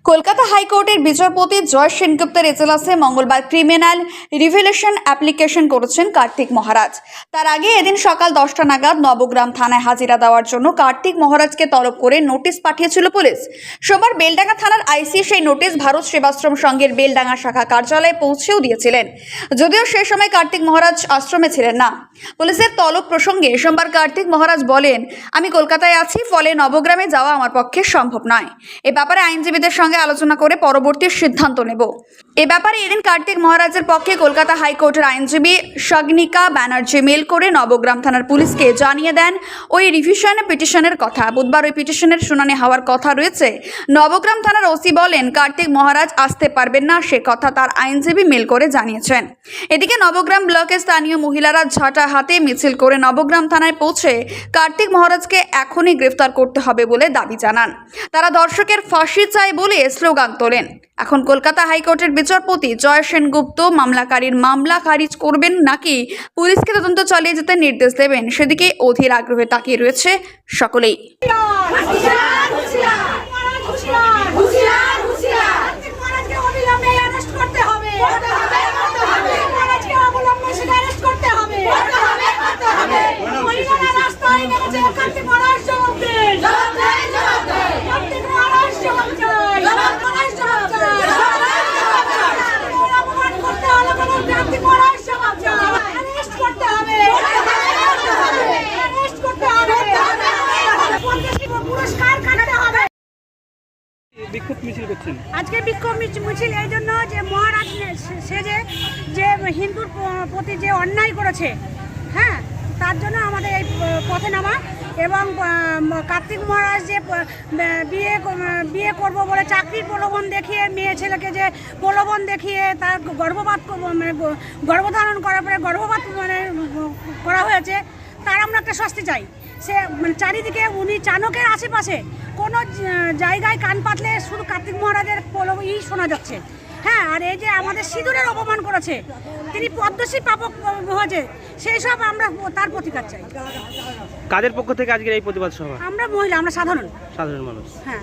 কলকাতা হাইকোর্টের বিচারপতি জয় সেনগুপ্তের এজলাসে মঙ্গলবার ক্রিমিনাল রিভেলেশন অ্যাপ্লিকেশন করেছেন কার্তিক মহারাজ। তার আগে এদিন সকাল 10টা নাগাদ নবগ্রাম থানায় হাজিরা দেওয়ার জন্য কার্তিক মহারাজকে তলব করে নোটিশ পাঠিয়েছিল পুলিশ। সোমবার বেলডাঙ্গা থানার আইসি সেই নোটিশ ভারত সেবাশ্রম সংঘের বেলডাঙ্গা শাখা কার্যালয়ে পৌঁছেও দিয়েছিলেন, যদিও সেই সময় কার্তিক মহারাজ আশ্রমে ছিলেন না। পুলিশের তলব প্রসঙ্গে সোমবার কার্তিক মহারাজ বলেন, আমি কলকাতায় আছি, ফলে নবগ্রামে যাওয়া আমার পক্ষে সম্ভব নয়। এ ব্যাপারে আইনজীবীদের সঙ্গে আলোচনা করে পরবর্তী সিদ্ধান্ত নেব। এ ব্যাপারে এদিন কার্তিক মহারাজের পক্ষে কলকাতা হাইকোর্টের আইনজীবী সগনিকা ব্যানার্জি মেল করে নবগ্রাম থানার পুলিশকে জানিয়ে দেন ওই রিভিশন পিটিশনের কথা। বুধবার ওই পিটিশনের শুনানি হওয়ার কথা রয়েছে। নবগ্রাম থানার ওসি বলেন, কার্তিক মহারাজ আসতে পারবেন না, সে কথা তার আইনজীবী মেল করে জানিয়েছেন। এদিকে নবগ্রাম ব্লকের স্থানীয় মহিলারা ঝাঁটা হাতে মিছিল করে নবগ্রাম থানায় পৌঁছে কার্তিক মহারাজকে এখনই গ্রেফতার করতে হবে বলে দাবি জানান। তারা দর্শকের ফাঁসি চাই বলে স্লোগান তোলেন। এখন কলকাতা হাইকোর্টের বিচারপতি জয় সেনগুপ্ত মামলাকারীর মামলা খারিজ করবেন নাকি পুলিশকে তদন্ত চালিয়ে যেতে নির্দেশ দেবেন, সেদিকে অধীর আগ্রহে তাকিয়ে রয়েছে সকলেই। বিক্ষোভ মিছিল করছেন আজকে বিক্ষোভ মিছিল এই জন্য যে মহারাজ সেজে যে হিন্দুর প্রতি যে অন্যায় করেছে, হ্যাঁ, তার জন্য আমাদের এই পথে নামা। এবং কার্তিক মহারাজ যে বিয়ে করব বলে চাকরির প্রলোভন দেখিয়ে মেয়ে ছেলেকে যে প্রলোভন দেখিয়ে তার গর্ভধারণ করার পরে গর্ভপাত করা হয়েছে, তার আমরা একটা শাস্তি চাই। সে চারিদিকে উনি চাণকের আশেপাশে কোনো জায়গায় কান পাতলে শুধু কার্তিক মহারাজের শোনা যাচ্ছে, হ্যাঁ। আর এই যে আমাদের সিঁদুরের অপমান করেছে, তিনি পদ্মশ্রী প্রাপক হয়েছে, সেই সব আমরা তার প্রতিকার চাই। কাদের পক্ষ থেকে আজকের এই প্রতিবাদ সভা? আমরা মহিলা, আমরা সাধারণ মানুষ, হ্যাঁ।